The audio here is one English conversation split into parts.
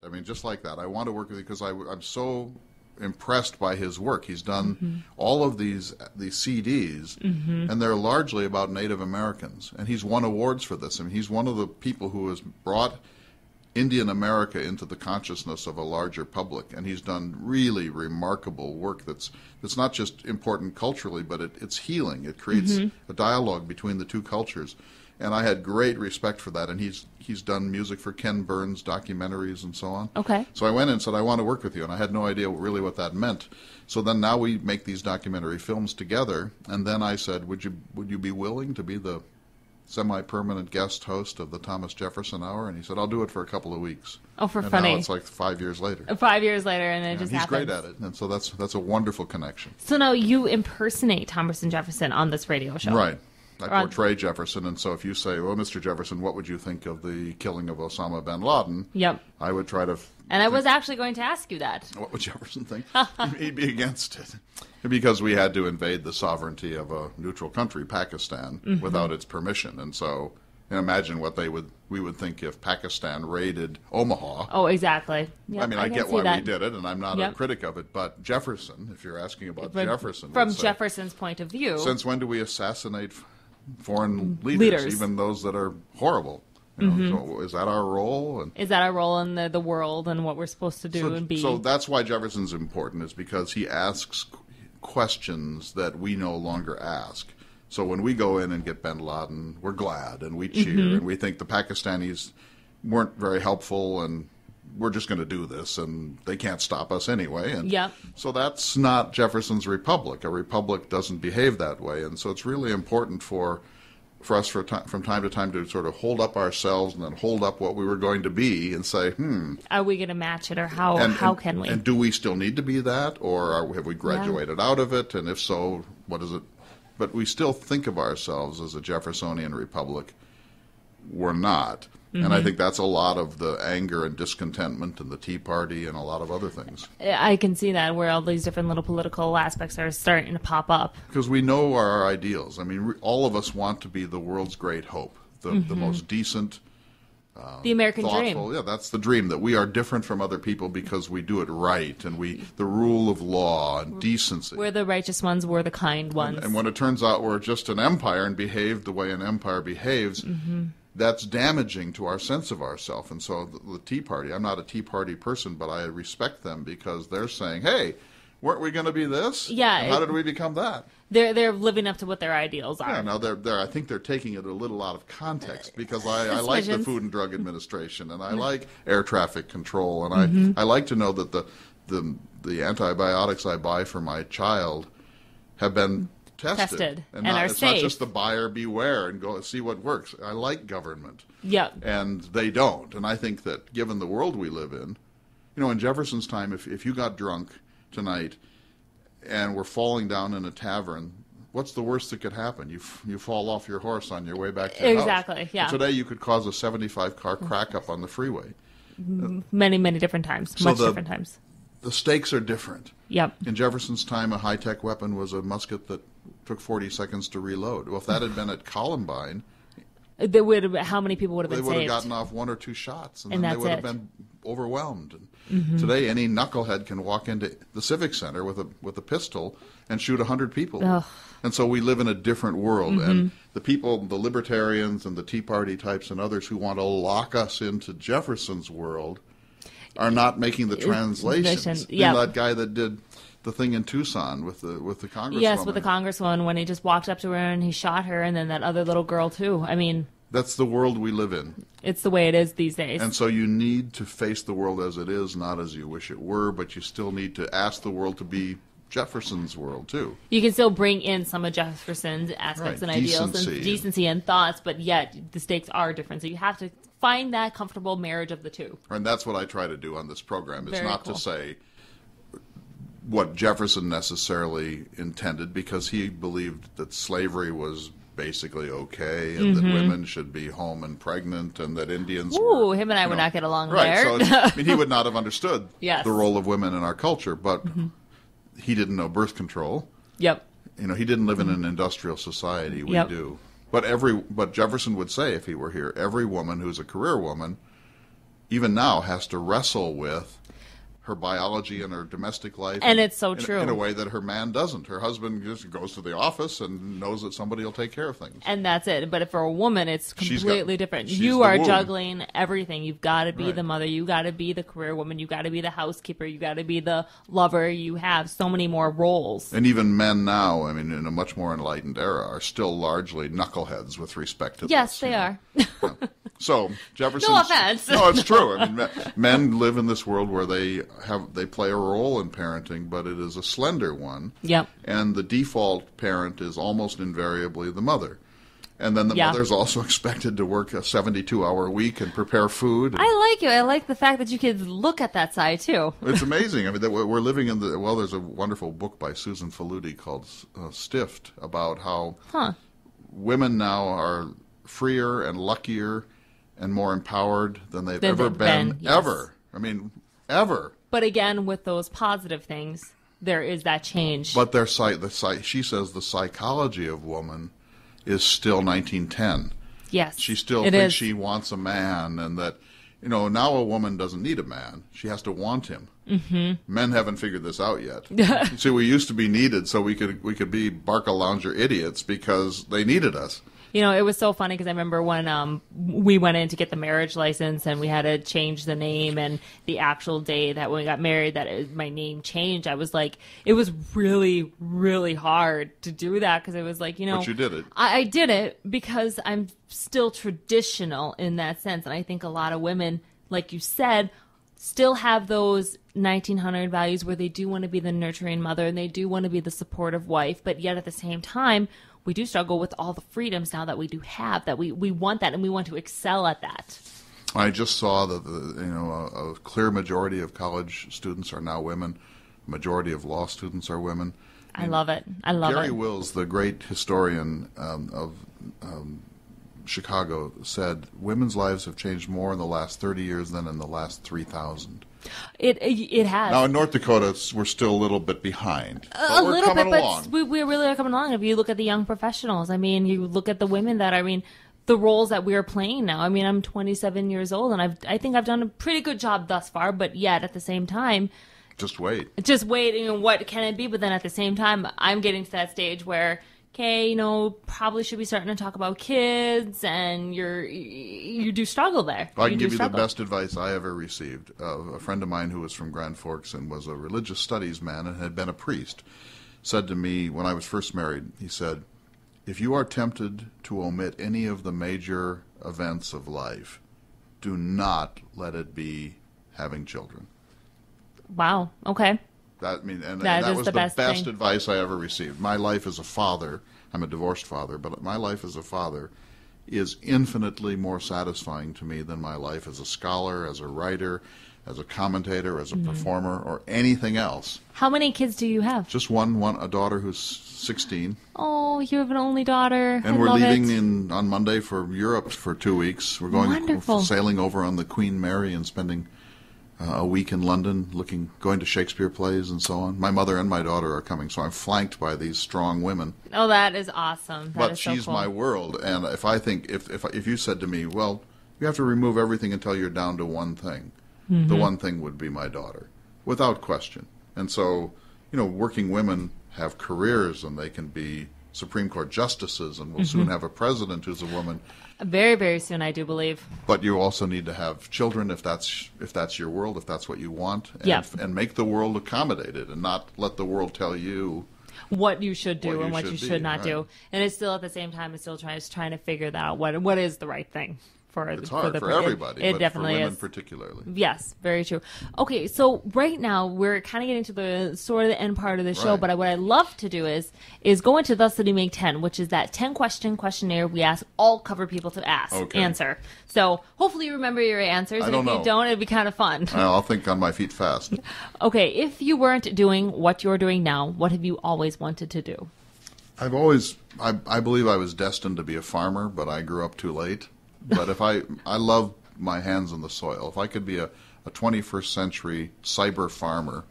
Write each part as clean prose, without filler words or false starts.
I mean, just like that. I want to work with you because I'm so impressed by his work. He's done all of these CDs, and they're largely about Native Americans. And he's won awards for this. I mean, he's one of the people who has brought Indian America into the consciousness of a larger public. And he's done really remarkable work that's not just important culturally, but it's healing. It creates a dialogue between the two cultures. And I had great respect for that. And he's done music for Ken Burns documentaries and so on. Okay. So I went in and said, I want to work with you. And I had no idea really what that meant. So then now we make these documentary films together. And then I said, would you be willing to be the semi-permanent guest host of the Thomas Jefferson Hour? And he said, I'll do it for a couple of weeks. Oh, for and funny. Now it's like 5 years later. 5 years later, and it just he's happens. great at it. And so that's a wonderful connection. So now you impersonate Thomas and Jefferson on this radio show. Right. I portray Jefferson, and so if you say, well, Mr. Jefferson, what would you think of the killing of Osama bin Laden? Yep. I would try to... And I was actually going to ask you that. What would Jefferson think? He'd be against it. Because we had to invade the sovereignty of a neutral country, Pakistan, without its permission. And so imagine what we would think if Pakistan raided Omaha. Oh, exactly. Yep, I mean, I get why we did it, and I'm not Yep. a critic of it, but Jefferson, if you're asking about Jefferson... From Jefferson's point of view... Since when do we assassinate foreign leaders, even those that are horrible? You know, so is that our role? And is that our role in the world and what we're supposed to do and be? So that's why Jefferson's important, is because he asks questions that we no longer ask. So when we go in and get bin Laden, we're glad and we cheer and we think the Pakistanis weren't very helpful and we're just going to do this and they can't stop us anyway. And so that's not Jefferson's republic. A republic doesn't behave that way. And so it's really important for us from time to time to sort of hold up ourselves and then hold up what we were going to be and say, are we going to match it, or how can we? And do we still need to be that, or have we graduated out of it? And if so, what is it? But we still think of ourselves as a Jeffersonian republic. We're not. And I think that's a lot of the anger and discontentment and the Tea Party and a lot of other things. I can see that, where all these different little political aspects are starting to pop up. Because we know our ideals. I mean, all of us want to be the world's great hope, the most decent, the American thoughtful. dream. Yeah, that's the dream, that we are different from other people because we do it right, and the rule of law and decency. We're the righteous ones, we're the kind ones. And when it turns out we're just an empire and behave the way an empire behaves, that's damaging to our sense of ourself. And so the Tea Party, I'm not a Tea Party person, but I respect them because they're saying, hey, weren't we going to be this? Yeah. And how did we become that? They're living up to what their ideals are. Yeah, now I think they're taking it a little out of context, because I like the Food and Drug Administration and I like air traffic control, and I like to know that the antibiotics I buy for my child have been tested and are it's safe. Not just the buyer beware and go see what works. I like government. Yep. And they don't. And I think that given the world we live in, in Jefferson's time, if you got drunk tonight and were falling down in a tavern, what's the worst that could happen? You fall off your horse on your way back to your house. Exactly, yeah. Today you could cause a 75-car crack up on the freeway. Many, many different times. Different times. The stakes are different. Yep. In Jefferson's time, a high-tech weapon was a musket that took 40 seconds to reload. Well, if that had been at Columbine, how many people would have been saved? They would have gotten off one or two shots, and then they would have been overwhelmed. Mm-hmm. Today, any knucklehead can walk into the Civic Center with a pistol and shoot 100 people. Ugh. And so we live in a different world. Mm-hmm. And the people, the libertarians and the Tea Party types and others who want to lock us into Jefferson's world are not making the translations. Yep. That guy that did the thing in Tucson with the congresswoman. Yes, with the congresswoman, when he just walked up to her and he shot her, and then that other little girl too. I mean, that's the world we live in. It's the way it is these days. And so you need to face the world as it is, not as you wish it were, but you still need to ask the world to be Jefferson's world too. You can still bring in some of Jefferson's aspects and ideals and decency and thoughts, but yet the stakes are different. So you have to find that comfortable marriage of the two. And that's what I try to do on this program. It's not cool. to say what Jefferson necessarily intended, because he believed that slavery was basically okay, and that women should be home and pregnant, and that Indians were, him and I would not get along right, there. So I mean, he would not have understood Yes. the role of women in our culture, but he didn't know birth control. Yep. He didn't live in an industrial society. We do. But Jefferson would say, if he were here, every woman who's a career woman, even now, has to wrestle with her biology and her domestic life. And it's so true. In a way that her man doesn't. Her husband just goes to the office and knows that somebody will take care of things. And that's it. But for a woman, it's completely different. She's you are womb. Juggling everything. You've got to be Right. the mother. You got to be the career woman. You got to be the housekeeper. You got to be the lover. You have so many more roles. And even men now, I mean, in a much more enlightened era, are still largely knuckleheads with respect to Yes, this. they are. Yeah. So Jefferson. No offense. No, it's true. I mean, men live in this world where they play a role in parenting, but it is a slender one. Yep. And the default parent is almost invariably the mother. And then the mother's also expected to work a 72-hour week and prepare food. I like it. I like the fact that you could look at that side, too. It's amazing. I mean, that we're living in the... Well, there's a wonderful book by Susan Faludi called Stiffed about how women now are freer and luckier and more empowered than they've ever been. Yes. Ever. I mean, ever. But again, with those positive things, there is that change. But she says the psychology of woman is still 1910. Yes, She still thinks she wants a man, and that, now a woman doesn't need a man. She has to want him. Mm-hmm. Men haven't figured this out yet. See, we used to be needed so we could be Barca-Lounger idiots because they needed us. It was so funny because I remember when we went in to get the marriage license and we had to change the name, and the actual day that when we got married my name changed. I was like, it was really, really hard to do that because it was like, But you did it. I did it because I'm still traditional in that sense. And I think a lot of women, like you said, still have those 1900 values where they do want to be the nurturing mother and they do want to be the supportive wife. But yet at the same time, we do struggle with all the freedoms now that we do have, that we want that and we want to excel at that. I just saw that a clear majority of college students are now women. A majority of law students are women. I love it. I love it. Gary Wills, the great historian of Chicago, said women's lives have changed more in the last 30 years than in the last 3,000. It has. Now, in North Dakota, we're still a little bit behind. A little bit, along. But we really are coming along. If you look at the young professionals, I mean, you look at the women the roles that we're playing now. I mean, I'm 27 years old, and I think I've done a pretty good job thus far, but yet at the same time... Just wait. What can it be? But then at the same time, I'm getting to that stage where... Okay, probably should be starting to talk about kids, and you do struggle there. I can give you the best advice I ever received. A friend of mine who was from Grand Forks and was a religious studies man and had been a priest said to me when I was first married, he said, if you are tempted to omit any of the major events of life, do not let it be having children. Wow, okay. That was the best advice I ever received. My life as a father, I'm a divorced father, but my life as a father is infinitely more satisfying to me than my life as a scholar, as a writer, as a commentator, as a performer, or anything else. How many kids do you have? Just one, a daughter who's 16. Oh, you have an only daughter. And we're leaving on Monday for Europe for 2 weeks. We're going sailing over on the Queen Mary and spending a week in London, going to Shakespeare plays and so on. My mother and my daughter are coming, so I'm flanked by these strong women. Oh, that is awesome. But she's my world, and if you said to me, well, you have to remove everything until you're down to one thing, the one thing would be my daughter, without question. And so, working women have careers, and they can be Supreme Court justices, and we'll soon have a president who's a woman. Very, very soon, I do believe. But you also need to have children if that's your world, if that's what you want, and make the world accommodate it, and not let the world tell you what you should do and what you should not do. And it's still at the same time, it's still trying to figure that out. What is the right thing? It's hard for everybody, it but definitely for women is. particularly. Yes, very true. Okay, so right now we're kind of getting to the sort of the end part of the show, but what I love to do is go into Thus Did He Make 10, which is that 10-question questionnaire we ask all cover people to answer. So hopefully you remember your answers, and if you don't, it'd be kind of fun. I'll think on my feet fast. Okay, if you weren't doing what you're doing now, what have you always wanted to do? I believe I was destined to be a farmer, but I grew up too late. But I love my hands in the soil. If I could be a 21st century cyber farmer,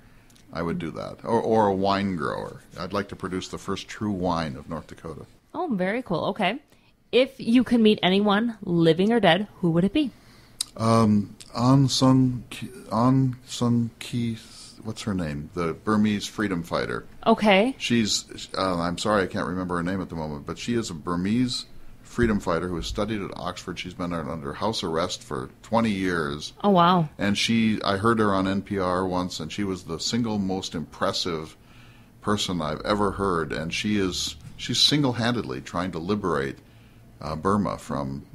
I would do that. Or a wine grower. I'd like to produce the first true wine of North Dakota. Oh, very cool. Okay. If you could meet anyone, living or dead, who would it be? Aung San Kyi, what's her name? The Burmese freedom fighter. Okay. She's, I'm sorry I can't remember her name at the moment, but she is a Burmese freedom fighter who has studied at Oxford. She's been under house arrest for 20 years. Oh, wow. And I heard her on NPR once, and she was the single most impressive person I've ever heard. And she's single-handedly trying to liberate Burma from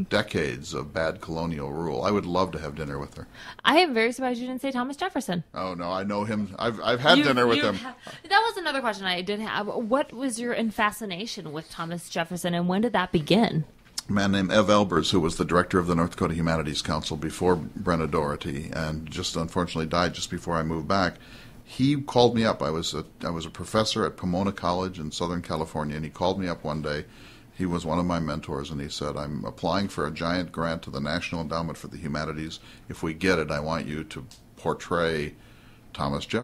decades of bad colonial rule. I would love to have dinner with her. I am very surprised you didn't say Thomas Jefferson. Oh, no, I know him. I've had dinner with him. That was another question I did have. What was your fascination with Thomas Jefferson, and when did that begin? A man named Ev Elbers, who was the director of the North Dakota Humanities Council before Brenna Doherty, and just unfortunately died just before I moved back. He called me up. I was a professor at Pomona College in Southern California, and he called me up one day. He was one of my mentors, and he said, I'm applying for a giant grant to the National Endowment for the Humanities. If we get it, I want you to portray Thomas Jefferson.